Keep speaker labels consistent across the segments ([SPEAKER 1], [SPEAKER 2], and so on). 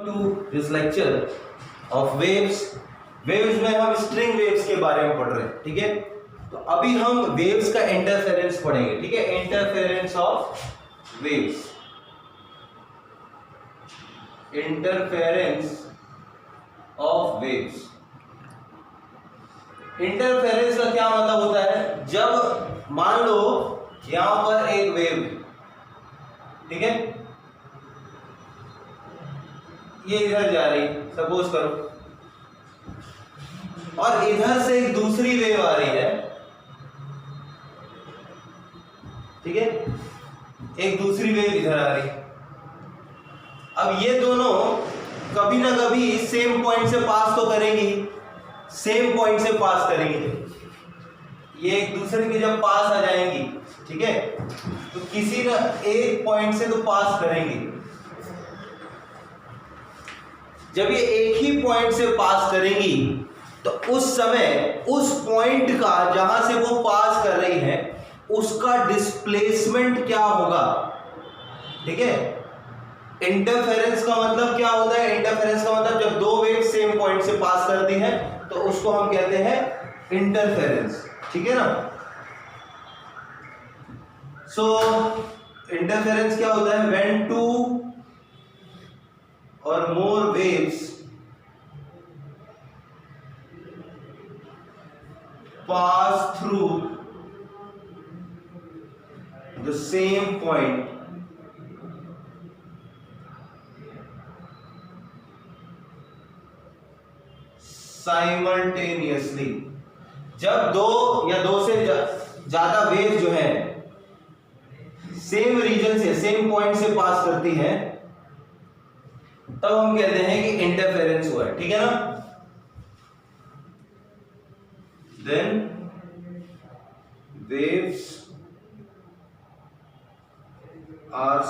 [SPEAKER 1] To this lecture of waves. Waves में हम string waves के बारे में पढ़ रहे हैं, ठीक है। तो अभी हम वेव्स का इंटरफेरेंस पढ़ेंगे, ठीक है। Interference of waves, interference of waves. Interference का क्या मतलब होता है? जब मान लो यहां पर एक वेव, ठीक है, ये इधर जा रही, सपोज करो, और इधर से एक दूसरी वेव आ रही है, ठीक है, एक दूसरी वेव इधर आ रही। अब ये दोनों कभी ना कभी सेम पॉइंट से पास तो करेंगी, सेम पॉइंट से पास करेंगे। ये एक दूसरे के जब पास आ जाएंगी, ठीक है, तो किसी ना एक पॉइंट से तो पास करेंगे। जब ये एक ही पॉइंट से पास करेंगी तो उस समय उस पॉइंट का जहां से वो पास कर रही है उसका डिस्प्लेसमेंट क्या होगा, ठीक है। इंटरफेरेंस का मतलब क्या होता है? इंटरफेरेंस का मतलब जब दो वेव सेम पॉइंट से पास करती हैं तो उसको हम कहते हैं इंटरफेरेंस, ठीक है ना। सो इंटरफेरेंस क्या होता है? When two or more waves pass through the same point simultaneously। जब दो या दो से ज्यादा वेव जो है सेम रीजन से, सेम पॉइंट से पास करती है, तब हम कहते हैं कि इंटरफेरेंस हुआ है, ठीक है ना। Then waves are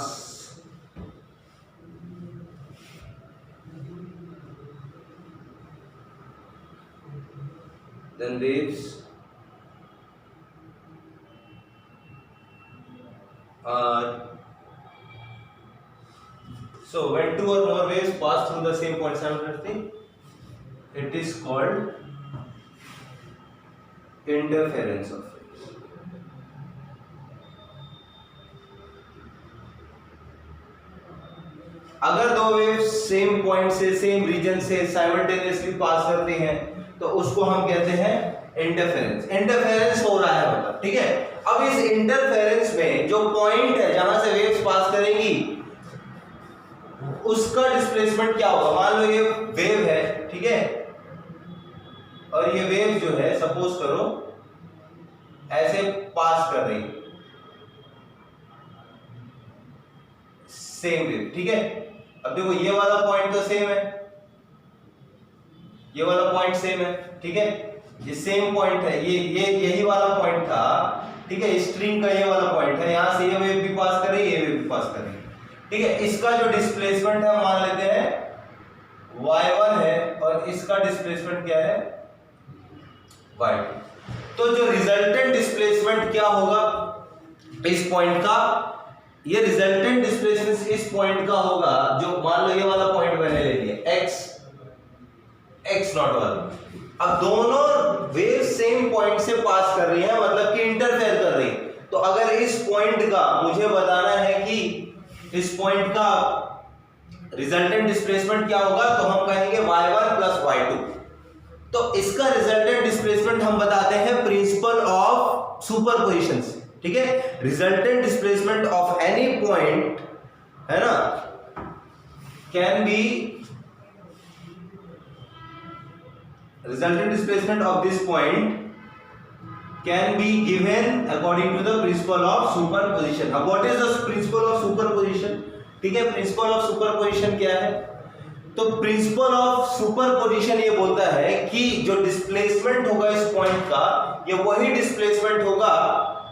[SPEAKER 1] so when two or more waves pass through the same point simultaneously, it is called interference of waves। अगर दो वेव्स सेम पॉइंट से, सेम रीजन से साइमल्टेनियसली पास करती हैं तो उसको हम कहते हैं इंटरफेरेंस। इंटरफेरेंस हो रहा है मतलब, ठीक है। अब इस इंटरफेरेंस में जो पॉइंट है जहां से वेव्स पास करेंगी उसका डिस्प्लेसमेंट क्या होगा? मान लो ये वेव है, ठीक है, और ये वेव जो है सपोज करो ऐसे पास कर रही है, सेम वेव, ठीक है। अब देखो ये वाला पॉइंट तो सेम है, ये वाला पॉइंट सेम है, ठीक है, ये सेम पॉइंट है, ये यही वाला पॉइंट था, ठीक है। स्ट्रिंग का ये वाला पॉइंट है, यहां से ये वेव भी पास कर रही है, ये वेव भी पास कर रही है, ठीक है। इसका जो डिस्प्लेसमेंट है मान लेते हैं y1 है और इसका डिस्प्लेसमेंट क्या है? y2। तो जो रिजल्टेंट डिस्प्लेसमेंट क्या होगा इस पॉइंट का? ये रिजल्टेंट डिस्प्लेसमेंट इस पॉइंट का होगा जो, मान लो ये वाला पॉइंट मैंने ले लिया x नॉट वाला। अब दोनों वेव सेम पॉइंट से पास कर रही है, मतलब कि इंटरफेयर कर रही है। तो अगर इस पॉइंट का मुझे बताना है कि इस पॉइंट का रिजल्टेंट डिस्प्लेसमेंट क्या होगा, तो हम कहेंगे y1 प्लस y2। तो इसका रिजल्टेंट डिस्प्लेसमेंट हम बताते हैं प्रिंसिपल ऑफ सुपरपोजिशन से, ठीक है। Resultant displacement of any point, है ना, can be resultant displacement of this point can be given according to the principle of superposition। अब what is the principle of superposition? ठीक है, principle of superposition क्या है? तो principle of superposition ये बोलता है कि जो displacement होगा इस पॉइंट का, ये वही displacement होगा,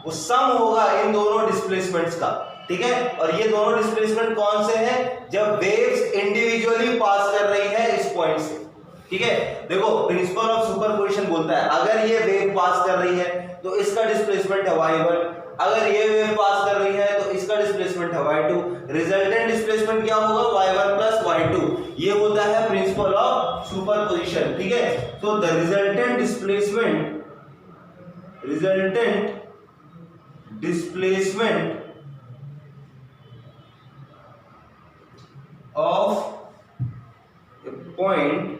[SPEAKER 1] वो सम होगा इन दोनों displacements का, ठीक है। और ये दोनों displacement कौन से हैं? जब waves individually पास कर रही है इस पॉइंट से, ठीक है। देखो प्रिंसिपल ऑफ सुपरपोजिशन बोलता है अगर ये वेव पास कर रही है तो इसका डिस्प्लेसमेंट है y1 अगर ये वेव पास कर रही है तो इसका डिस्प्लेसमेंट है y2, रिजल्टेंट डिस्प्लेसमेंट क्या होगा y1 प्लस y2। ये होता है प्रिंसिपल ऑफ सुपरपोजिशन, ठीक है। तो the resultant displacement of a point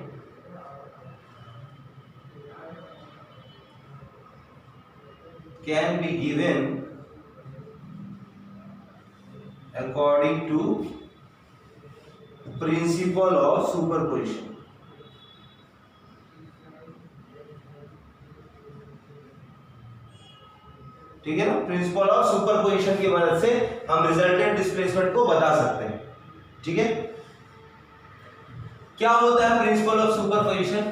[SPEAKER 1] can be given according to principle of superposition। ठीक है ना, प्रिंसिपल ऑफ सुपरपोजिशन की मदद से हम रिजल्टेंट डिस्प्लेसमेंट को बता सकते हैं, ठीक है। क्या होता है principle of superposition?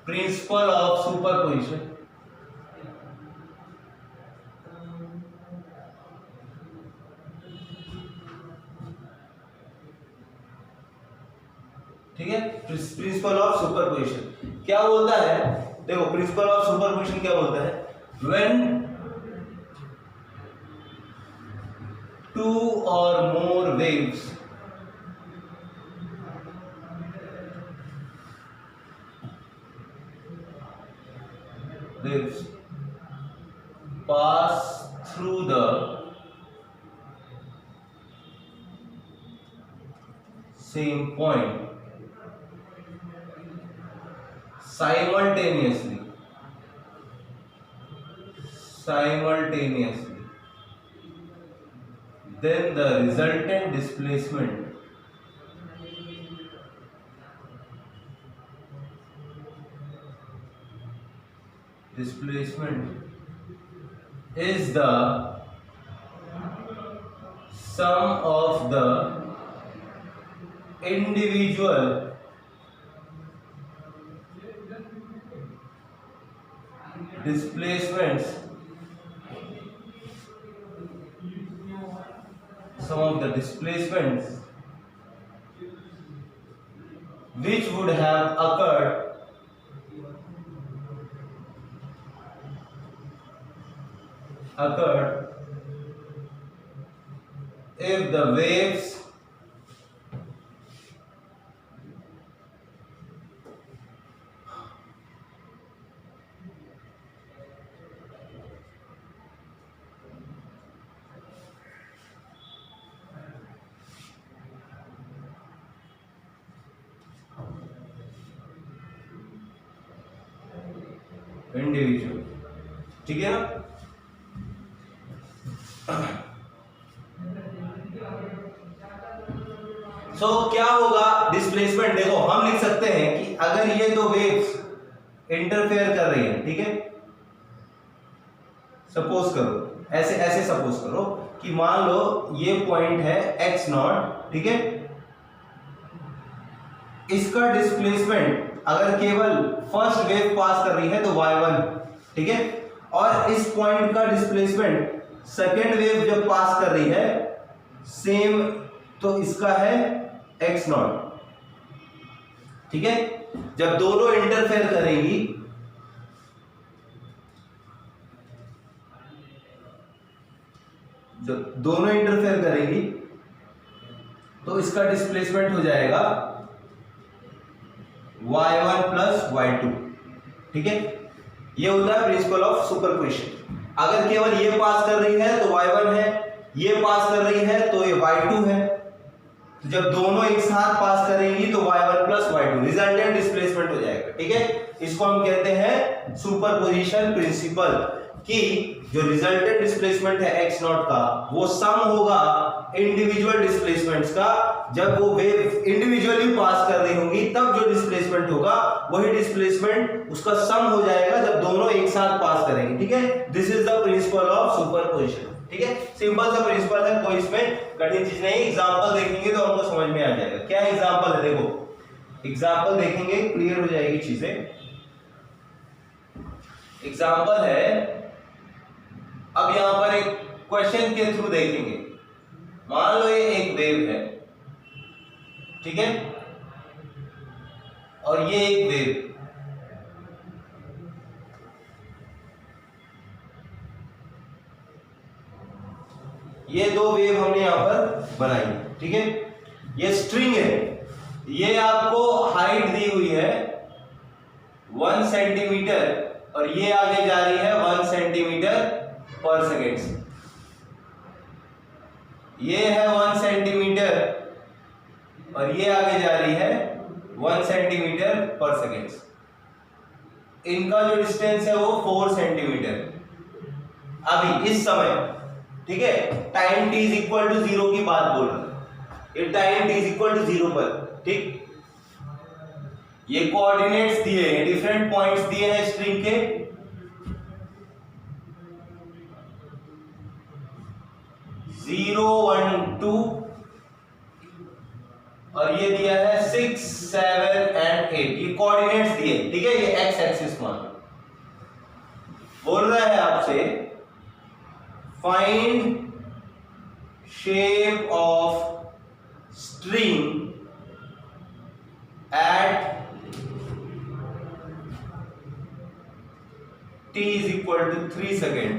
[SPEAKER 1] Principle of superposition ठीक है, प्रिंसिपल ऑफ सुपरपोजिशन क्या बोलता है? देखो प्रिंसिपल ऑफ सुपरपोजिशन क्या बोलता है? When two or more waves pass through the same point simultaneously, then the resultant displacement is the sum of the individual displacements which would have occurred if the waves individual, ठीक है ना। सो क्या होगा displacement? देखो हम लिख सकते हैं कि अगर ये दो वेव्स इंटरफेयर कर रही हैं, ठीक है, सपोज करो ऐसे सपोज करो कि मान लो ये पॉइंट है x0, ठीक है, इसका डिस्प्लेसमेंट अगर केवल फर्स्ट वेव पास कर रही है तो y1, ठीक है, और इस पॉइंट का डिस्प्लेसमेंट सेकेंड वेव जब पास कर रही है सेम तो इसका है x0, ठीक है। जब दोनों इंटरफेयर करेंगी तो इसका डिस्प्लेसमेंट हो जाएगा y1 प्लस y2, ठीक है। ये होता है प्रिंसिपल ऑफ सुपरपोजिशन। अगर केवल ये पास कर रही है तो y1 है, ये पास कर रही है तो ये y2 है। तो जब दोनों एक साथ पास करेंगी तो y1 plus y2 resultant displacement हो जाएगा, ठीक है। इसको हम कहते हैं सुपरपोजिशन प्रिंसिपल कि जो रिजल्टेंट डिस्प्लेसमेंट है x0 का वो सम होगा इंडिविजुअल डिस्प्लेसमेंट्स का। जब वो वेव इंडिविजुअली पास कर रही होंगी तब जो डिस्प्लेसमेंट होगा वही डिस्प्लेसमेंट उसका सम हो जाएगा जब दोनों एक साथ पास करेंगे, ठीक है। This is the principle of superposition, ठीक है। सिंपल सा प्रिंसिपल है, कोई इसमें कठिन चीज नहीं। एग्जांपल देखेंगे तो हमको समझ में आ जाएगा। क्या एग्जांपल है? देखो एग्जांपल देखेंगे क्लियर हो जाएगी चीजें। एग्जांपल है, अब यहां पर एक क्वेश्चन के थ्रू देखेंगे। मान लो ये एक वेव है, ठीक है, और ये एक वेव, ये दो वेव हमने यहाँ पर बनाई, ठीक है। ये स्ट्रिंग है, ये आपको हाइट दी हुई है 1 सेंटीमीटर और ये आगे जा रही है 1 सेंटीमीटर पर सेकेंड। ये है 1 सेंटीमीटर और ये आगे जा रही है 1 सेंटीमीटर पर सेकेंड। इनका जो डिस्टेंस है वो 4 सेंटीमीटर अभी इस समय, ठीक है। Time t is equal to 0 की बात बोल रहा है, ये time t is equal to 0 पर, ठीक। ये कोऑर्डिनेट्स दिए हैं, डिफरेंट पॉइंट्स दिए हैं स्ट्रिंग के, 0 1 2 और ये दिया है 6 7 एंड 8, ये कोऑर्डिनेट्स दिए, ठीक है। ये x एक्सिस मान बोल रहा है आपसे find shape of string at t is equal to 3 second,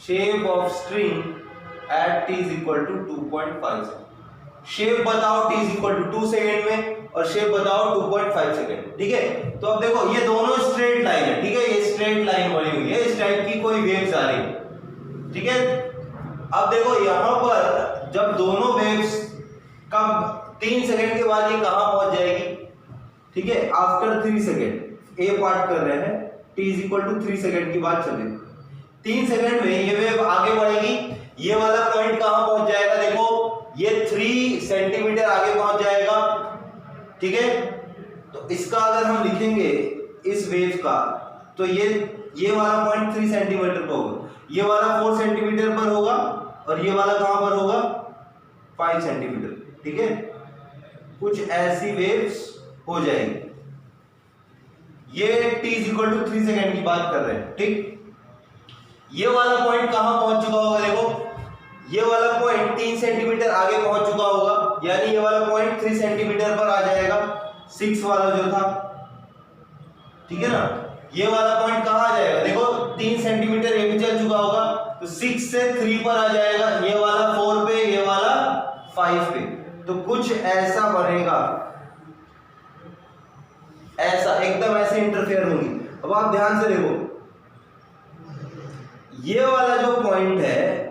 [SPEAKER 1] shape of string at t is equal to 2.5 second. Shape बताओ t is equal to 2 second में और शेप बताओ 2.5 सेकेंड, ठीक है। तो अब देखो ये दोनों स्ट्रेट लाइन है, ठीक है, ये स्ट्रेट लाइन बनी हुई है, इस टाइप की कोई वेव्स आ रही है, ठीक है। अब देखो यहां पर जब दोनों वेव्स कब 3 सेकेंड के बाद ये कहां पहुंच जाएगी, ठीक है, आफ्टर 3 सेकेंड। ए पार्ट कर रहे हैं, t is equal to 3 second की बात चल रही है। 3 सेकेंड में ये वेव आगे बढ़ेगी, ये वाला पॉइंट कहां पहुंच जाएगा, देखो ये 3 सेंटीमीटर आगे पहुंच जाएगा, ठीक है। तो इसका अगर हम लिखेंगे इस वेव का, तो ये वाला पॉइंट 3 सेंटीमीटर पर होगा, ये वाला 4 सेंटीमीटर पर होगा और ये वाला कहां पर होगा 5 सेंटीमीटर, ठीक है। कुछ ऐसी वेव्स हो जाएगी। ये t is equal to 3 second की बात कर रहे हैं, ठीक। ये वाला पॉइंट कहां पहुंच चुका होगा, देखो ये वाला पॉइंट 3 सेंटीमीटर आगे पहुंच चुका होगा, यानी ये वाला पॉइंट 3 सेंटीमीटर पर आ जाएगा, 6 वाला जो था, ठीक है ना। ये वाला पॉइंट कहां आ जाएगा, देखो 3 सेंटीमीटर ये भी चल चुका होगा, तो 6 से 3 पर आ जाएगा, ये वाला 4 पे, ये वाला 5 पे। तो कुछ ऐसा बनेगा, ऐसा एकदम ऐसे इंटरफेयर होंगी। अब आप ध्यान से देखो, ये वाला जो पॉइंट है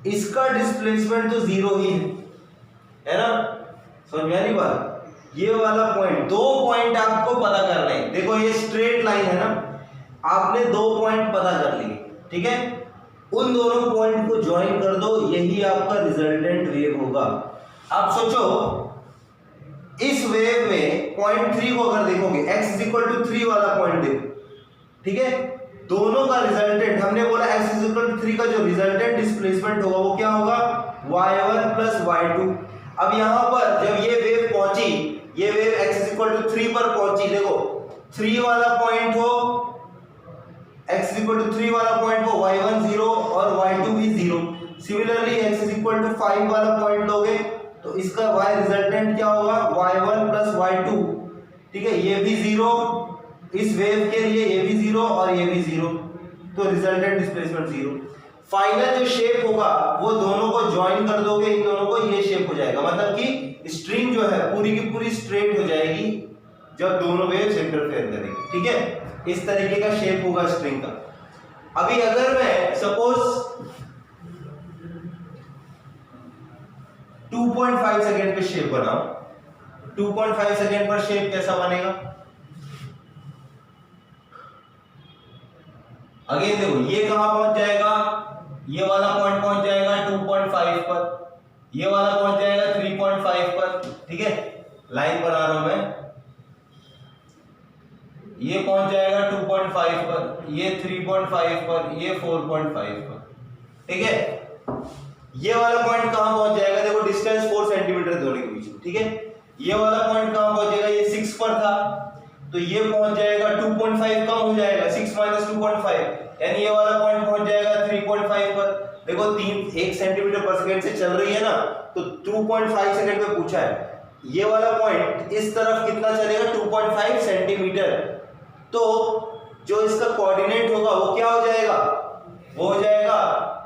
[SPEAKER 1] इसका डिस्प्लेसमेंट तो 0 ही है ना, समझ में आ रही बात। ये वाला पॉइंट, 2 पॉइंट आपको पता करने हैं, देखो ये स्ट्रेट लाइन है ना, आपने 2 पॉइंट पता कर लिए, ठीक है। उन दोनों पॉइंट को ज्वाइन कर दो, यही आपका रिजल्टेंट वेव होगा। आप सोचो इस वेव में पॉइंट 3 को अगर देखोगे, x इज इक्वल टू 3 वाला पॉइंट देखो, ठीक है। दोनों का रिजल्टेंट हमने बोला x इज इक्वल टू 3 का जो रिजल्टेंट डिस्प्लेसमेंट होगा वो क्या होगा, y1 प्लस y2। अब यहां पर जब ये वेव पहुंची, ये wave x is equal to 3 पर पहुंची, देखो 3 वाला पॉइंट हो, x इज इक्वल टू 3 वाला पॉइंट हो, y1 0 और y2 भी 0। Similarly x is equal to 5 वाला पॉइंट लोगे तो इसका y रिजल्टेंट क्या होगा, y1 प्लस y2, ठीक है। ये भी 0, इस वेव के लिए ये भी 0 और ये भी 0, तो रिजल्टेंट डिस्प्लेसमेंट 0। फाइनल जो शेप होगा वो दोनों को ज्वाइन कर दोगे, इन दोनों को, ये शेप हो जाएगा, मतलब कि स्ट्रिंग जो है पूरी की पूरी स्ट्रेट हो जाएगी जब दोनों वेव्स इंटरफेयर करेंगी, ठीक है। इस तरीके का शेप होगा स्ट्रिंग का। अभी अगर मैं सपोज 2.5 सेकेंड पे शेप बनाऊं, 2.5 सेकेंड पर शेप कैसा बनेगा, अगेन देखो ये कहां पहुंच जाएगा, ये वाला पॉइंट पहुंच जाएगा 2.5 पर, ये वाला पहुंच जाएगा 3.5 पर, ठीक है। लाइन बना रहा हूं मैं, ये पहुंच जाएगा 2.5 पर, ये 3.5 पर, ये 4.5 पर, ठीक है। ये वाला पॉइंट कहां पहुंच जाएगा, देखो डिस्टेंस 4 सेंटीमीटर दोनों के बीच में, ठीक है। ये वाला पॉइंट कहां पहुंचेगा, ये 6 पर था, तो ये पहुंच जाएगा 2.5 कम हो जाएगा, 6 माइनस 2.5, यानी ये वाला पॉइंट पहुंच जाएगा 3.5 पर। देखो 1 सेंटीमीटर पर सेकंड से चल रही है ना, तो 2.5 सेकंड में पूछा है, ये वाला पॉइंट इस तरफ कितना चलेगा, 2.5 सेंटीमीटर। तो जो इसका कोऑर्डिनेट होगा वो क्या हो जाएगा, वो हो जाएगा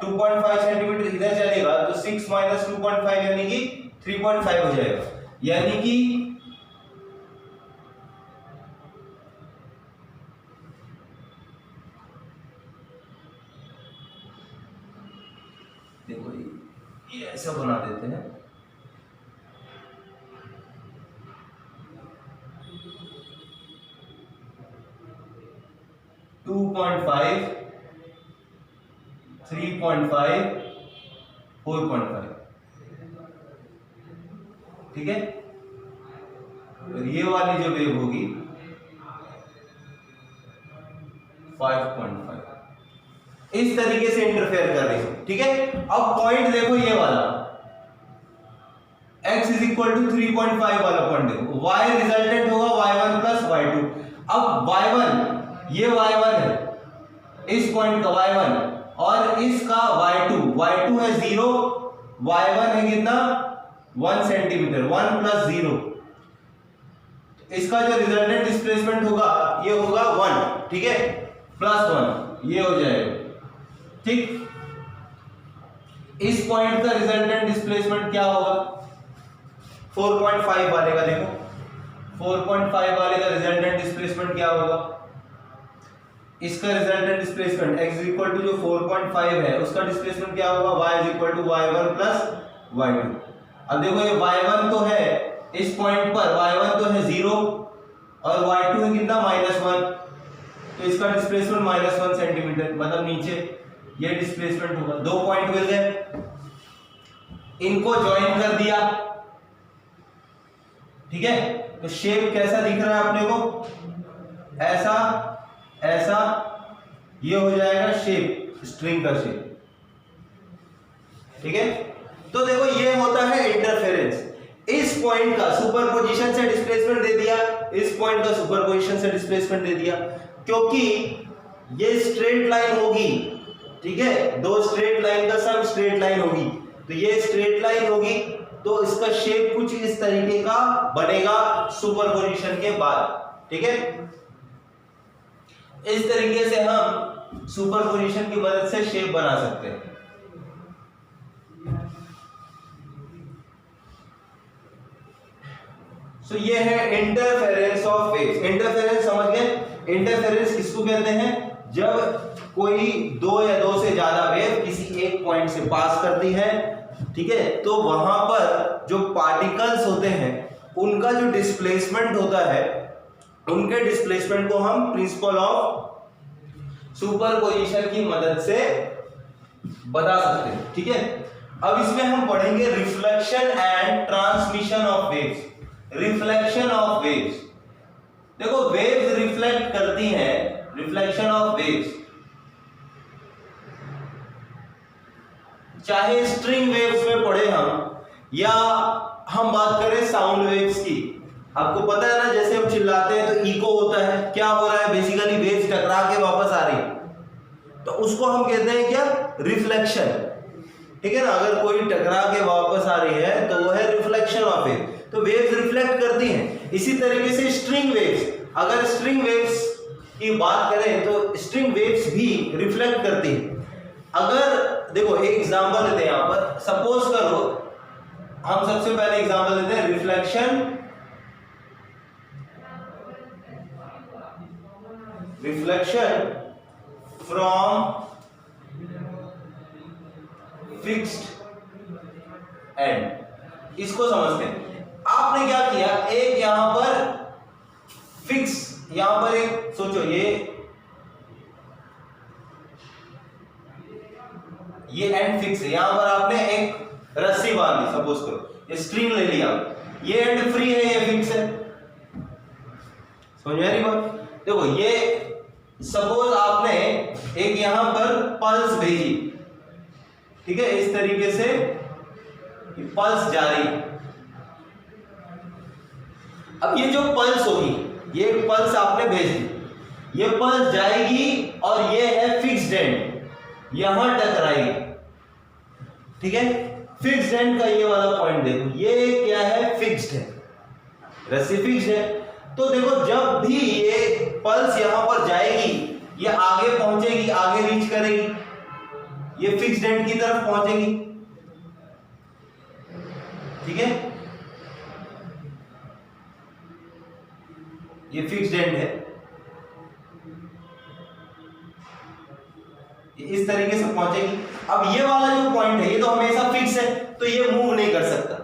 [SPEAKER 1] 2.5 सेंटीमीटर, इधर चलेगा तो 6 माइनस 2.5 यानी कि 3.5 हो जाएगा। यानी कि देखो ये ऐसा बना देते हैं, टू 2.5 3.5 4.5, ठीक है। और ये वाली जो वेव होगी 5.5, इस तरीके से इंटरफेयर कर रही है, ठीक है। अब पॉइंट देखो ये वाला x इज इक्वल टू 3.5 वाला पॉइंट देखो, y रिजल्टेंट होगा y1 प्लस y2। अब y1 ये y1 है, इस पॉइंट का y1 और इसका y2 है 0, y1 है कितना 1 सेंटीमीटर, 1 प्लस 0, इसका जो रिजल्टेंट डिस्प्लेसमेंट होगा ये होगा 1, ठीक है, प्लस 1 ये हो जाएगा, ठीक। इस पॉइंट का रिजल्टेंट डिस्प्लेसमेंट क्या होगा 4.5 वाले का, देखो 4.5 वाले का रिजल्टेंट डिस्प्लेसमेंट क्या होगा, इसका resultant displacement x equal to जो 4.5 है उसका डिस्प्लेसमेंट क्या होगा y equal to y1 plus y2। अब देखो ये y1 तो है इस पॉइंट पर, y1 तो है 0 और y2 है कितना -1, तो इसका डिस्प्लेसमेंट -1 सेंटीमीटर, मतलब नीचे ये डिस्प्लेसमेंट होगा। दो पॉइंट मिल गए, इनको ज्वाइन कर दिया, ठीक है। तो शेप कैसा दिख रहा है अपने को, ऐसा ऐसा, ये हो जाएगा शेप, स्ट्रिंग का शेप, ठीक है। तो देखो ये होता है इंटरफेरेंस। इस पॉइंट का सुपरपोजिशन से डिस्प्लेसमेंट दे दिया, इस पॉइंट का सुपरपोजिशन से डिस्प्लेसमेंट दे दिया, क्योंकि ये स्ट्रेट लाइन होगी, ठीक है, दो स्ट्रेट लाइन का सम स्ट्रेट लाइन होगी, तो ये स्ट्रेट लाइन होगी, तो इसका शेप कुछ इस तरीके का बनेगा सुपरपोजिशन के बाद, ठीक है। इस तरीके से हम सुपरपोजिशन की मदद से शेप बना सकते हैं। सो ये है इंटरफेरेंस ऑफ वेव्स। इंटरफेरेंस समझ गए, इंटरफेरेंस किसको कहते हैं, जब कोई दो या दो से ज्यादा वेव किसी एक पॉइंट से पास करती है, ठीक है, तो वहां पर जो पार्टिकल्स होते हैं उनका जो डिस्प्लेसमेंट होता है, उनके डिस्प्लेसमेंट को हम प्रिंसिपल ऑफ सुपरपोजिशन की मदद से बता सकते हैं, ठीक है। अब इसमें हम पढ़ेंगे reflection and transmission of waves. Reflection of waves, देखो वेव्स रिफ्लेक्ट करती हैं, रिफ्लेक्शन ऑफ वेव्स, चाहे स्ट्रिंग वेव्स में पढ़े हम, या हम बात करें साउंड वेव्स की। आपको पता है ना, जैसे हम चिल्लाते हैं तो इको होता है, क्या हो रहा है, बेसिकली वेव्स टकरा के वापस आ रही है, तो उसको हम कहते हैं क्या, रिफ्लेक्शन, ठीक है ना। अगर कोई टकरा के वापस आ रही है तो वो है रिफ्लेक्शन ऑफ वेव, तो वेव्स रिफ्लेक्ट करती हैं। इसी तरीके से स्ट्रिंग वेव्स, अगर स्ट्रिंग वेव्स की बात करें तो स्ट्रिंग वेव्स भी रिफ्लेक्ट करती हैं। अगर देखो एक एग्जांपल लेते हैं यहां पर, सपोज करो हम सबसे पहले एग्जांपल लेते हैं रिफ्लेक्शन फ्रॉम फिक्स्ड एंड। इसको समझते हैं। आपने क्या किया, एक यहां पर फिक्स, यहां पर एक सोचो ये एंड फिक्स है, यहां पर आपने एक रस्सी बांध दी, सपोज करो ये स्ट्रिंग ले लिया, ये एंड फ्री है, ये फिक्स है, समझ में आ रही बात। देखो ये सपोज आपने एक यहां पर पल्स भेजी, ठीक है, इस तरीके से पल्स जारी। अब ये जो पल्स होगी, ये पल्स आपने भेज दी, ये पल्स जाएगी और ये है फिक्स्ड एंड, यहां टकराएगी, ठीक है। फिक्स्ड एंड का ये वाला पॉइंट देखो, ये क्या है, फिक्स्ड है, रस्सी फिक्स्ड है। तो देखो जब भी ये पल्स यहां पर जाएगी, ये आगे पहुंचेगी, आगे रीच करेगी, ये फिक्स्ड एंड की तरफ पहुंचेगी, ठीक है, ये फिक्स्ड एंड है, इस तरीके से पहुंचेगी। अब ये वाला जो पॉइंट है ये तो हमेशा फिक्स है, तो ये मूव नहीं कर सकता,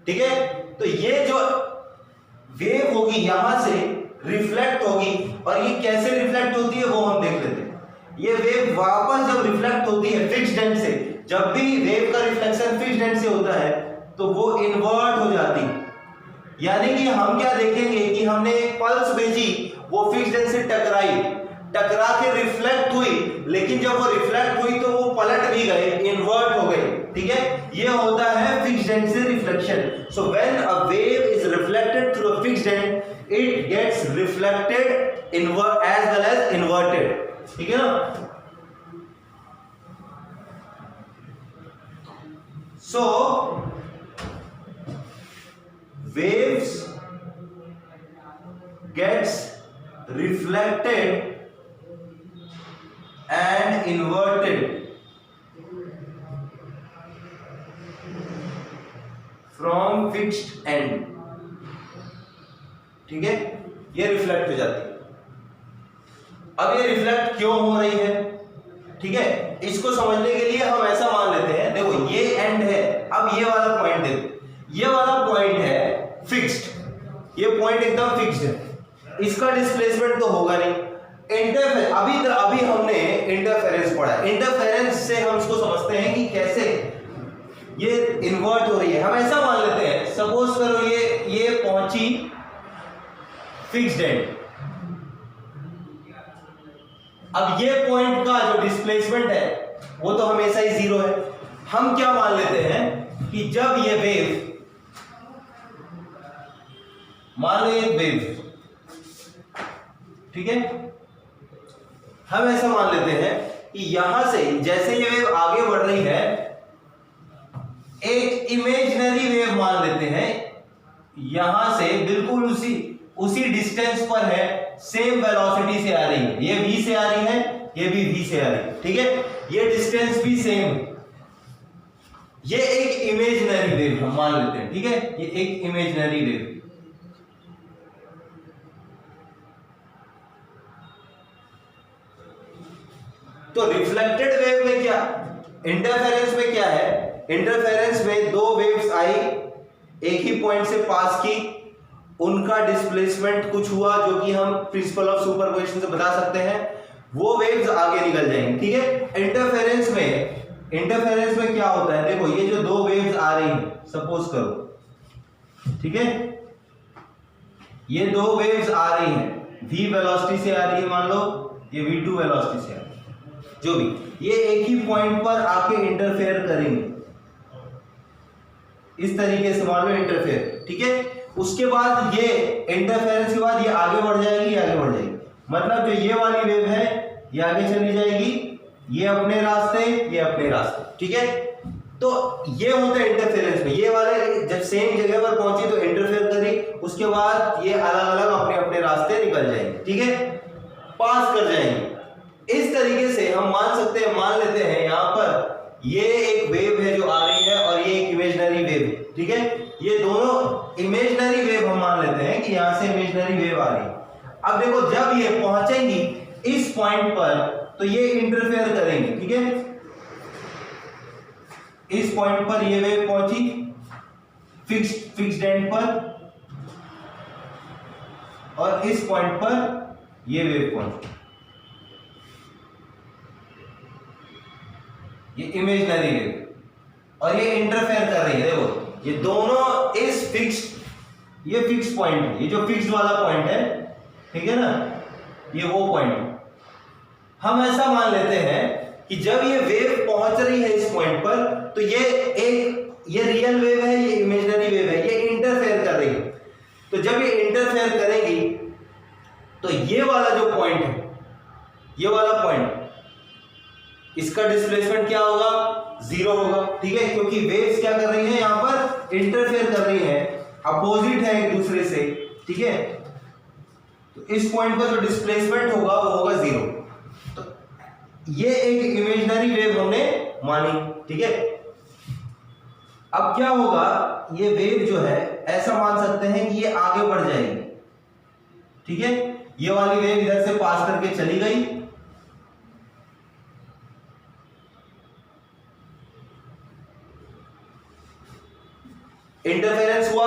[SPEAKER 1] ठीक है। तो ये जो वेव होगी यहां से रिफ्लेक्ट होगी, और ये कैसे रिफ्लेक्ट होती है वो हम देख लेते हैं। ये वेव वापस जब रिफ्लेक्ट होती है फिक्स्ड एंड से, जब भी वेव का रिफ्लेक्शन फिक्स्ड एंड से होता है तो वो इन्वर्ट हो जाती है, यानी कि हम क्या देखेंगे कि हमने एक पल्स भेजी, वो फिक्स्ड एंड से टकरा के रिफ्लेक्ट हुई, लेकिन जब वो रिफ्लेक्ट हुई तो वो पलट भी गए, इन्वर्ट हो गए, ठीक है। ये होता है फिक्स्ड एंड से reflection. So when a wave is reflected through a fixed end, it gets reflected invert as well as inverted, ठीक है ना। सो waves gets reflected and inverted from fixed end, ठीक है, ये रिफ्लेक्ट हो जाती है। अब ये रिफ्लेक्ट क्यों हो रही है, ठीक है, इसको समझने के लिए हम ऐसा मान लेते हैं, देखो ये एंड है, अब ये वाला पॉइंट देखो, ये वाला पॉइंट है फिक्स्ड, ये पॉइंट एकदम फिक्स्ड है, इसका डिस्प्लेसमेंट तो होगा नहीं। इंटरफेरेंस, अभी हमने इंटरफेरेंस पढ़ा है, इंटरफेरेंस से हम इसको समझते हैं कि कैसे ये इन्वर्ट हो रही है। हम ऐसा मान लेते हैं, सपोज करो ये पहुंची फिक्स्ड एंड, अब ये पॉइंट का जो डिस्प्लेसमेंट है वो तो हमेशा ही जीरो है। हम क्या मान लेते हैं कि जब ये वेव, मान लो एक वेव, ठीक है, हम ऐसा मान लेते हैं कि यहां से जैसे ये वेव आगे बढ़ रही है, एक इमेजिनरी वेव मान लेते हैं, यहां से बिल्कुल उसी डिस्टेंस पर है, सेम वेलोसिटी से आ रही है, ये v से आ रही है, ये भी v से आ रही है, ठीक है, ये डिस्टेंस भी सेम है, ये एक इमेजिनरी वेव हम मान लेते हैं, ठीक है, ये एक इमेजिनरी वेव। तो रिफ्लेक्टेड वेव में क्या, इंटरफेरेंस में क्या है, इंटरफेरेंस में दो वेव्स आई, एक ही पॉइंट से पास की, उनका डिस्प्लेसमेंट कुछ हुआ जो कि हम प्रिंसिपल ऑफ सुपरपोजिशन से बता सकते हैं, वो वेव्स आगे निकल जाएंगी, ठीक है। इंटरफेरेंस में क्या होता है, देखो ये जो दो वेव्स आ रही हैं, सपोज करो, ठीक है, ये दो वेव्स आ रही हैं, v वेलोसिटी से आ रही है, मान लो ये v2 वेलोसिटी से आ रही है, जो भी, ये एक ही पॉइंट पर आके इंटरफेयर करेंगे, इस तरीके से मान लो इंटरफेयर, ठीक है। उसके बाद ये इंटरफेरेंस के बाद ये आगे बढ़ जाएगी, आगे बढ़ जाएगी, मतलब जो ये वाली वेव है ये आगे चली जाएगी, ये अपने रास्ते, ये अपने रास्ते, ठीक है। तो ये होता है इंटरफेरेंस में, ये वाले जब सेम जगह पर पहुंची तो इंटरफेयर करी, उसके बाद ये अलग अलग अपने अपने रास्ते निकल जाएंगे, ठीक है, पास कर जाएंगे। इस तरीके से हम मान लेते हैं यहाँ पर ये एक वेव है जो आ रही है और ये एक इमेजिनरी वेव है, ठीक है, ये दोनों इमेजिनरी वेव हम मान लेते हैं कि यहां से इमेजिनरी वेव आ रही है। अब देखो जब ये पहुंचेंगी इस पॉइंट पर तो ये इंटरफेयर करेंगे, ठीक है, इस पॉइंट पर ये वेव पहुंची फिक्स्ड एंड पर, और इस पॉइंट पर ये वेव पहुंची, ये इमेजिनरी वेव, और ये इंटरफेयर कर रही है, देखो ये दोनों इस ये फिक्स पॉइंट है, ये जो फिक्स्ड वाला पॉइंट है, ठीक है ना, ये वो पॉइंट है। हम ऐसा मान लेते हैं कि जब ये वेव पहुंच रही है इस पॉइंट पर तो ये रियल वेव है, ये इमेजिनरी वेव है, ये इंटरफेयर कर रही है। तो जब ये इंटरफेयर करेगी तो ये वाला जो पॉइंट है, ये वाला पॉइंट, इसका डिस्प्लेसमेंट क्या होगा, जीरो होगा, ठीक है, क्योंकि वेव्स क्या कर रही है, यहां पर इंटरफेयर कर रही है, अपोजिट है एक दूसरे से, ठीक है। तो इस पॉइंट पर जो डिस्प्लेसमेंट होगा वो होगा जीरो। तो ये एक इमेजिनरी वेव हमने मानी, ठीक है। अब क्या होगा, ये वेव जो है ऐसा मान सकते हैं कि ये आगे बढ़ जाएगी, ठीक है। ये वाली वेव इधर से पास करके चली गई, इंटरफेरेंस हुआ,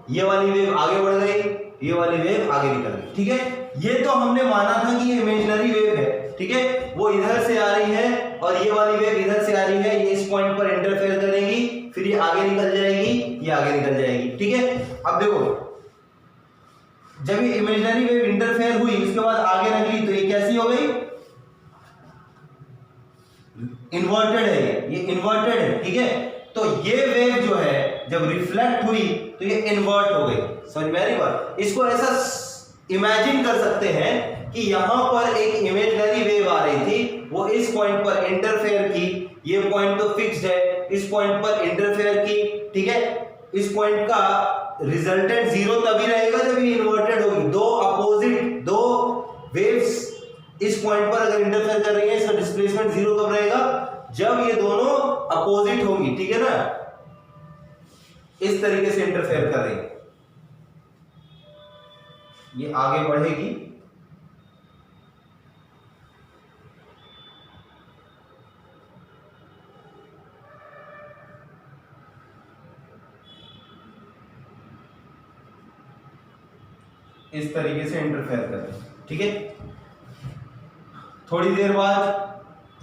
[SPEAKER 1] ये वाली वेव आगे बढ़ गई, ये वाली वेव आगे निकल गई, ठीक है। ये तो हमने माना था कि ये इमेजिनरी वेव है, ठीक है। वो इधर से आ रही है और ये वाली वेव इधर से आ रही है, ये इस पॉइंट पर इंटरफेयर करेगी, फिर ये आगे निकल जाएगी, ये आगे निकल जाएगी, ठीक है। अब देखो, जब ये इमेजिनरी वेव इंटरफेयर हुई उसके बाद आगे निकली तो ये कैसी हो गई, इन्वर्टेड है, ये इन्वर्टेड है, ठीक है। तो ये वेव जो है जब रिफ्लेक्ट हुई तो ये इन्वर्ट हो गई, समझ में आ रही बात। इसको ऐसा इमेजिन कर सकते हैं कि यहां पर एक इमेजिनरी वेव आ रही थी, वो इस पॉइंट पर इंटरफेयर की, ये पॉइंट तो फिक्स्ड है, इस पॉइंट पर इंटरफेयर की, ठीक है। इस पॉइंट का रिजल्टेंट जीरो तभी रहेगा जब ये इन्वर्टेड होगी। दो वेव्स इस पॉइंट पर अगर इंटरफेयर कर रही है, इसका डिस्प्लेसमेंट जीरो कब रहेगा, जब ये दोनों अपोजिट होंगी, ठीक है ना। इस तरीके से इंटरफेयर कर रही है, ये आगे बढ़ेगी, इस तरीके से इंटरफेयर कर रही है, ठीक है। थोड़ी देर बाद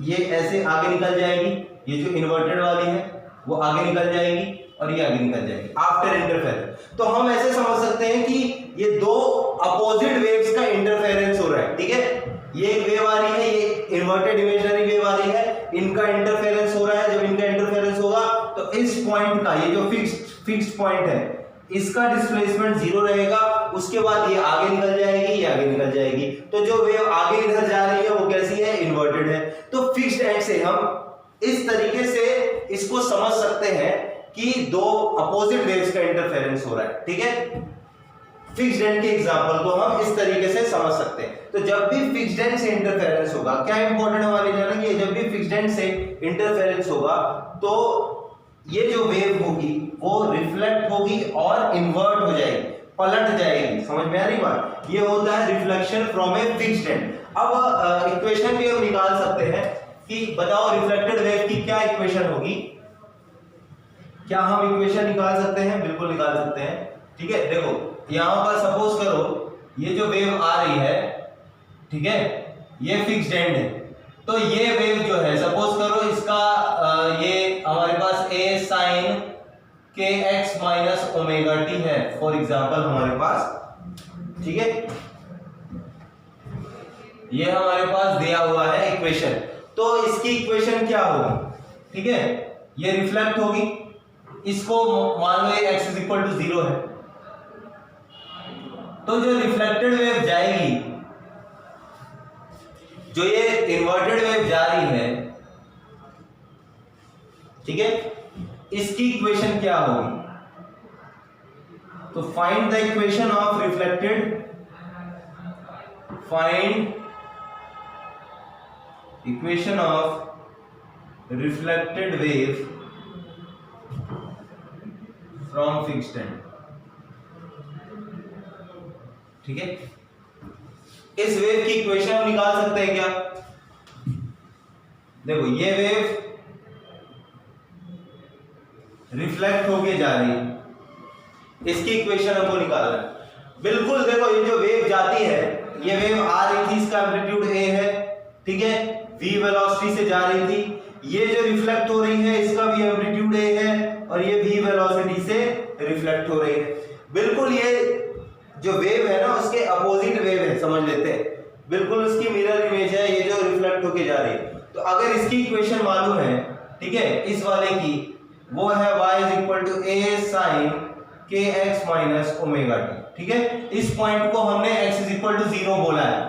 [SPEAKER 1] ये ऐसे आगे निकल जाएगी, ये जो इन्वर्टेड वाली है वो आगे निकल जाएगी और ये आगे निकल जाएगी आफ्टर इंटरफेरेंस। तो हम ऐसे समझ सकते हैं कि ये दो अपोजिट वेव्स का इंटरफेरेंस हो रहा है, ठीक है। ये एक वेव आ रही है, ये इन्वर्टेड इमेजिनरी वेव आ रही है, इनका इंटरफेरेंस हो रहा है। जब इनका इंटरफेरेंस होगा तो इस पॉइंट का, ये जो फिक्स्ड पॉइंट है, इसका डिस्प्लेसमेंट जीरो रहेगा, उसके बाद ये आगे निकल जाएगी, ये आगे निकल जाएगी। तो जो वेव आगे इधर जा रही है वो कैसी है, इन्वर्टेड है। तो फिक्स्ड एंड से हम इस तरीके से इसको समझ सकते हैं कि दो अपोजिट वेव्स का इंटरफेरेंस हो रहा है, ठीक है। फिक्स्ड एंड के एग्जांपल को हम इस तरीके से समझ सकते हैं। तो जब भी फिक्स्ड एंड से इंटरफेरेंस होगा, क्या इंपॉर्टेंट हमारे जाना कि जब भी फिक्स्ड एंड से इंटरफेरेंस होगा तो ये जो वेव होगी वो रिफ्लेक्ट होगी और इन्वर्ट हो जाएगी, पलट जाएगी, समझ में आ रही बात। ये होता है reflection from a fixed and. अब इक्वेशन भी हम निकाल सकते हैं कि बताओ रिफ्लेक्टेड वेव की क्या इक्वेशन होगी। क्या हम इक्वेशन निकाल सकते हैं? बिल्कुल निकाल सकते हैं, ठीक है। देखो यहां पर सपोज करो ये जो वेव आ रही है, ठीक है, ये फिक्स्ड एंड है। तो ये वेव जो है सपोज करो इसका ये हमारे पास a sin kx minus omega T है फॉर एग्जांपल हमारे पास, ठीक है। ये हमारे पास दिया हुआ है इक्वेशन। तो इसकी इक्वेशन क्या होगी, ठीक है, ये रिफ्लेक्ट होगी, इसको मान लो ये x इज इक्वल टू 0 है। तो जो रिफ्लेक्टेड वेव जाएगी, जो ये इन्वर्टेड वेव जा रही है, ठीक है, इसकी इक्वेशन क्या होगी? तो find the equation of reflected, find equation of reflected wave from fixed and, ठीक है। इस वेव की इक्वेशन हम निकाल सकते हैं क्या? देखो ये वेव रिफ्लेक्ट होके जा रही है, इसकी इक्वेशन हमको निकालना है। बिल्कुल देखो ये जो वेव जाती है, ये वेव आ रही थी, इसका एम्पलीट्यूड a है, ठीक है, v वेलोसिटी से जा रही थी। ये जो रिफ्लेक्ट हो रही है इसका भी एम्पलीट्यूड a है और ये v वेलोसिटी से रिफ्लेक्ट हो रही है। बिल्कुल ये जो वेव है ना उसके अपोजिट वेव है, समझ लेते हैं, बिल्कुल उसकी मिरर इमेज है ये जो रिफ्लेक्ट होके जा रही है। तो अगर इसकी इक्वेशन मालूम है, ठीक है, इस वाले की, वो है y is equal to a sin kx minus omega t, ठीक है। इस पॉइंट को हमने x इज इक्वल टू 0 बोला है।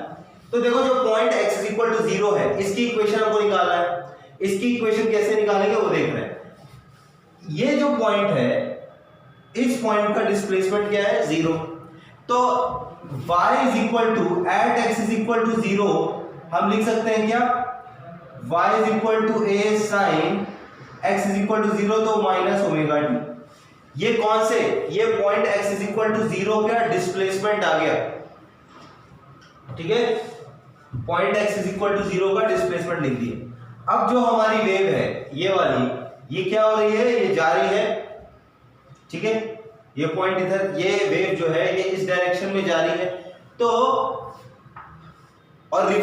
[SPEAKER 1] तो देखो जो point x is equal to 0 है, इसकी इक्वेशन हमको निकालना है। इसकी इक्वेशन कैसे निकालेंगे वो देख रहे हैं। ये जो पॉइंट है, इस पॉइंट का डिस्प्लेसमेंट क्या है, 0। तो y is equal to at x is equal to 0 हम लिख सकते हैं क्या, y is equal to a sine x is equal to 0 तो माइनस ओमेगा टी। ये कौन से, ये point x is equal to 0 का डिस्प्लेसमेंट आ गया, ठीक है, point x is equal to 0 का डिस्प्लेसमेंट लिख दिया। अब जो हमारी वेव है ये वाली, ये क्या हो रही है, ये जा रही है, ठीक है, ये पॉइंट इधर, ये वेव जो है ये इस डायरेक्शन में जा रही है, तो और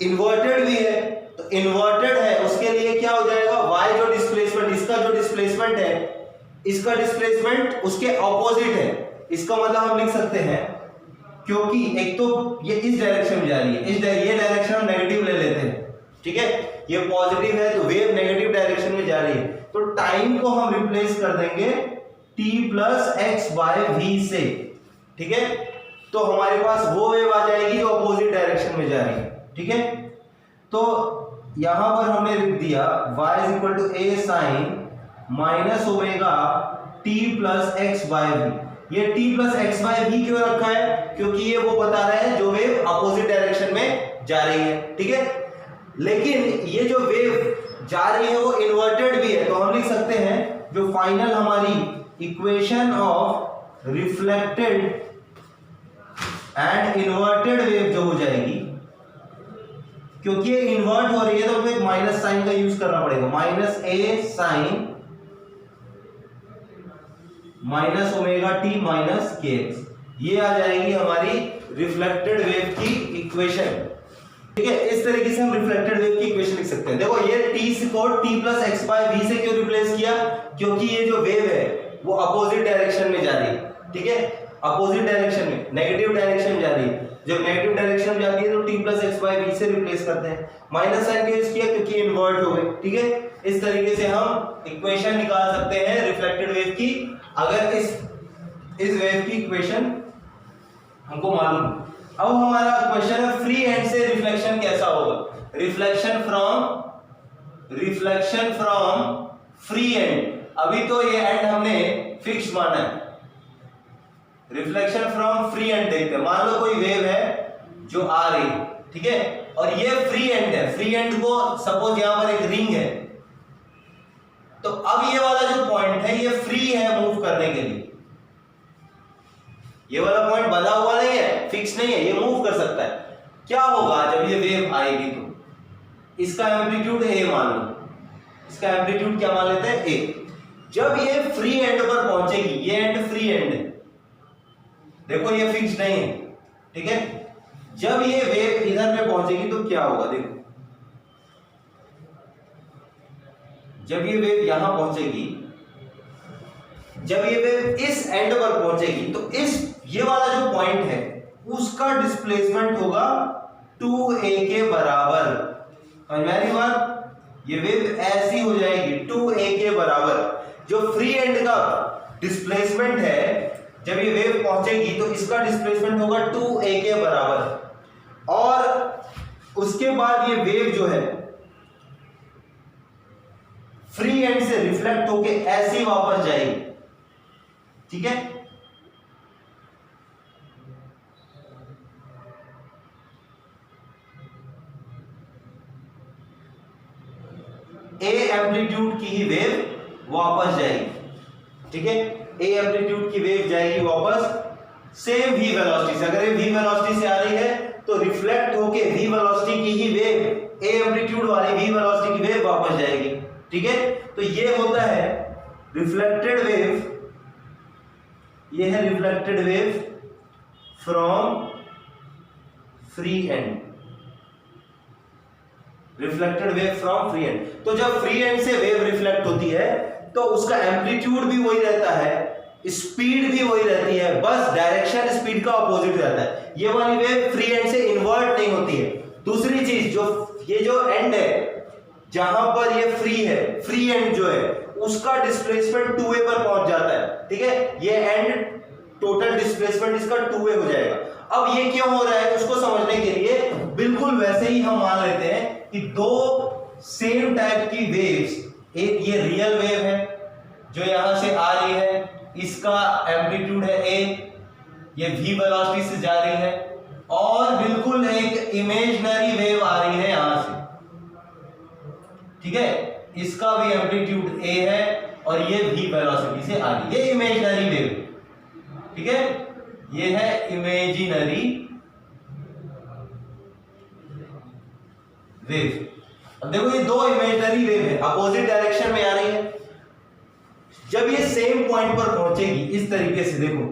[SPEAKER 1] इन्वर्टेड भी है, तो इन्वर्टेड है उसके लिए क्या हो जाएगा, y जो डिस्प्लेसमेंट, इसका जो डिस्प्लेसमेंट है, इसका डिस्प्लेसमेंट उसके ऑपोजिट है। इसका मतलब हम लिख सकते हैं, क्योंकि एक तो ये इस डायरेक्शन में जा रही है, ये डायरेक्शन हम नेगेटिव ले लेते हैं, ठीक है, ये पॉजिटिव है तो वेव नेगेटिव डायरेक्शन में जा रही है, तो टाइम को हम रिप्लेस कर देंगे t plus x by v से, ठीक है, तो हमारे पास वो वेव आ जाएगी जो अपोजिट डायरेक्शन में जा रही है, ठीक है। तो यहां पर हमने लिख दिया y is equal to a sine minus omega t plus x by v. ये t plus x by v क्यों रखा है, क्योंकि ये वो बता रहा है जो वेव अपोजिट डायरेक्शन में जा रही है, ठीक है। लेकिन ये जो वेव जा रही है वो इन्वर्टेड भी है, तो हम लिख सकते हैं जो फाइनल हमारी equation of reflected and inverted wave जो हो जाएगी, क्योंकि ये इन्वर्ट हो रही है तो हमें माइनस साइन का यूज करना पड़ेगा, minus A sine minus omega T minus K X, ये आ जाएगी हमारी रिफ्लेक्टेड वेव की इक्वेशन, ठीक है। इस तरीके से हम रिफ्लेक्टेड वेव की इक्वेशन लिख सकते हैं। देखो ये t को t plus x by v से क्यों रिप्लेस किया, क्योंकि ये जो वेव है वो अपोजिट डायरेक्शन में जा रही है, ठीक है, अपोजिट डायरेक्शन में, नेगेटिव डायरेक्शन में जा रही है। जब नेगेटिव डायरेक्शन में जाती है तो t plus x by v से रिप्लेस करते हैं। माइनस साइन का यूज किया क्योंकि इन्वर्ट हो गई, ठीक है। इस तरीके से हम इक्वेशन निकाल सकते हैं रिफ्लेक्टेड वेव की, अगर इस वेव की इक्वेशन हमको मालूम। अब हमारा क्वेश्चन है फ्री एंड से रिफ्लेक्शन कैसा होगा, रिफ्लेक्शन फ्रॉम फ्री एंड। अभी तो ये एंड हमने फिक्स माना है, रिफ्लेक्शन फ्रॉम फ्री एंड देखते हैं। मान लो कोई वेव है जो आ रही है, ठीक है, और ये फ्री एंड है, फ्री एंड को सपोज यहां पर एक रिंग है, तो अब ये वाला जो पॉइंट है ये फ्री है मूव करने के लिए, ये वाला पॉइंट बंधा हुआ नहीं है, फिक्स नहीं है, ये मूव कर सकता है। क्या होगा जब ये वेव आएगी, तो इसका एम्पलीट्यूड ए मान लो, इसका एम्पलीट्यूड क्या मान लेते हैं, ए। जब ये फ्री एंड पर पहुंचेगी, ये एंड फ्री एंड है, देखो ये फिक्स नहीं है, ठीक है, जब ये वेव इधर पे पहुंचेगी तो क्या होगा, देखो जब ये वेव यहां पहुंचेगी, जब ये वेव इस एंड पर पहुंचेगी तो इस ये वाला जो पॉइंट है उसका डिस्प्लेसमेंट होगा 2a के बराबर। पहली बात, ये वेव ऐसी हो जाएगी 2a के बराबर। जो फ्री एंड का डिस्प्लेसमेंट है, जब ये वेव पहुंचेगी तो इसका डिस्प्लेसमेंट होगा 2a के बराबर, और उसके बाद ये वेव जो है फ्री एंड से रिफ्लेक्ट होके ऐसे ही वापस जाएगी, ठीक है। ए एम्पलीट्यूड की ही वेव वापस जाएगी, ठीक है, ए एम्पलीट्यूड की वेव जाएगी वापस सेम v वेलोसिटी से। अगर ये v वेलोसिटी से आ रही है तो रिफ्लेक्ट होके v वेलोसिटी की ही वेव, ए एम्पलीट्यूड वाली v वेलोसिटी की वेव वापस जाएगी, ठीक है। तो ये होता है रिफ्लेक्टेड वेव, ये है reflected wave from free and, reflected wave from free and. तो जब फ्री एंड से वेव रिफ्लेक्ट होती है तो उसका एम्पलीट्यूड भी वही रहता है, स्पीड भी वही रहती है, बस डायरेक्शन स्पीड का अपोजिट रहता है। ये वाली वेव फ्री एंड से इन्वर्ट नहीं होती है। दूसरी चीज, जो ये जो एंड है जहां पर ये फ्री है, फ्री एंड जो है उसका डिस्प्लेसमेंट 2a पर पहुंच जाता है, ठीक है, ये एंड टोटल डिस्प्लेसमेंट इसका 2a हो जाएगा। अब ये क्यों हो रहा है उसको समझने के लिए बिल्कुल वैसे ही हम मान लेते हैं कि दो सेम टाइप की वेव्स, एक ये रियल वेव है जो यहां से आ रही है, इसका एम्पलीट्यूड है a, ये v वेलोसिटी से जा रही है, और बिल्कुल एक इमेजिनरी वेव आ रही है यहां से, ठीक है, इसका भी एम्पलीट्यूड a है और ये v वेलोसिटी से आ रही है, ये इमेजिनरी वेव, ठीक है, ये है इमेजिनरी वेव। अब देखो ये दो इमेजिनरी वेव है, अपोजिट डायरेक्शन में आ रही है। जब ये सेम पॉइंट पर पहुंचेगी इस तरीके से, देखो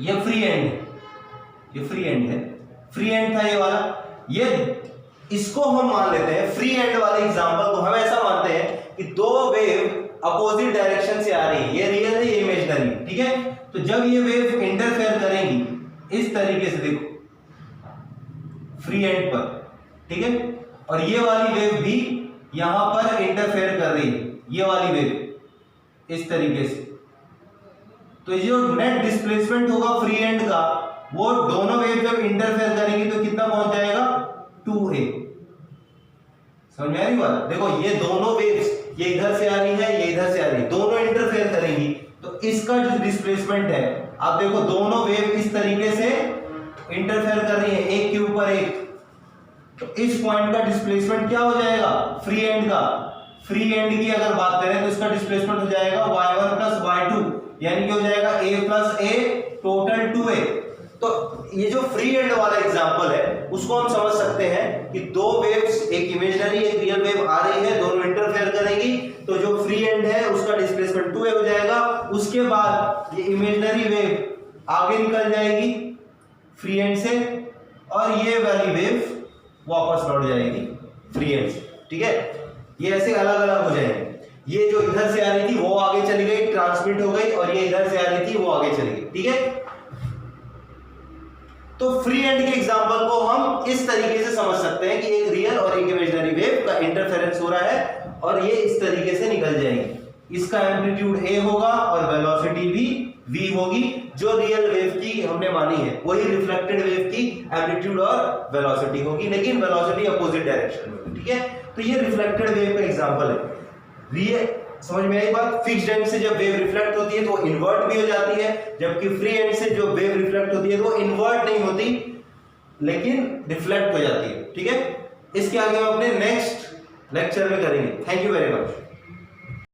[SPEAKER 1] ये फ्री एंड है, ये फ्री एंड है, फ्री एंड था ये वाला, ये इसको हम मान लेते हैं फ्री एंड वाले एग्जांपल को हम ऐसा मानते हैं कि दो वेव अपोजिट डायरेक्शन से आ रही है, ये रियल है, ये इमेजिनरी, ठीक है। तो जब ये वेव इंटरफेयर करेंगी इस तरीके से, देखो फ्री एंड पर, ठीक है, और ये वाली वेव भी यहां पर इंटरफेयर कर रही है, ये वाली वेव इस तरीके से, तो ये जो नेट डिस्प्लेसमेंट होगा फ्री एंड का, वो दोनों वेव जब इंटरफेयर करेंगी तो कितना पहुंच जाएगा 2a। समझ में आ रही बात? देखो ये दोनों वेव्स, ये इधर से आ रही है, ये इधर से आ रही है, दोनों इंटरफेयर करेंगी, तो इसका जो डिस्प्लेसमेंट है, आप देखो दोनों वेव इस तरीके से इंटरफेयर कर रही है एक के ऊपर एक, तो इस पॉइंट का डिस्प्लेसमेंट क्या हो जाएगा फ्री एंड का, फ्री एंड की अगर बात करें तो इसका डिस्प्लेसमेंट हो जाएगा y1 प्लस y2, यानी कि हो जाएगा a plus a total 2a। तो ये जो फ्री एंड वाला एग्जांपल है उसको हम समझ सकते हैं कि दो वेव्स, एक इमेजिनरी एक रियल वेव आ रही है, दोनों इंटरफेयर करेंगी, तो जो फ्री एंड है उसका डिस्प्लेसमेंट 2a हो जाएगा। उसके बाद ये इमेजिनरी वेव आगे निकल जाएगी फ्री एंड से और ये वाली वेव वापस लौट जाएगी फ्री एंड से, ठीक है। ये ऐसे अलग अलग हो जाएंगे, ये जो इधर से आ रही थी वो आगे चली गई, ट्रांसमिट हो गई, और ये इधर से आ रही थी वो आगे चली गई, ठीक है। तो फ्री एंड के एग्जांपल को हम इस तरीके से समझ सकते हैं कि एक रियल और एक इमेजिनरी वेव का इंटरफेरेंस हो रहा है और ये इस तरीके से निकल जाएंगे। इसका एम्पलीट्यूड a होगा और वेलोसिटी भी v होगी, जो रियल वेव की हमने मानी है वही रिफ्लेक्टेड वेव की एम्पलीट्यूड और वेलोसिटी होगी, लेकिन वेलोसिटी अपोजिट डायरेक्शन में होगी, ठीक है। तो ये रिफ्लेक्टेड वेव का एग्जांपल है। समझ में आई बात? फिक्स्ड एंड से जब वेव रिफ्लेक्ट होती है तो वो इन्वर्ट भी हो जाती है, जबकि फ्री एंड से जो वेव रिफ्लेक्ट होती है तो वो इन्वर्ट नहीं होती लेकिन रिफ्लेक्ट हो जाती है, ठीक है। इसके आगे हम अपने नेक्स्ट लेक्चर में करेंगे। Thank you very much.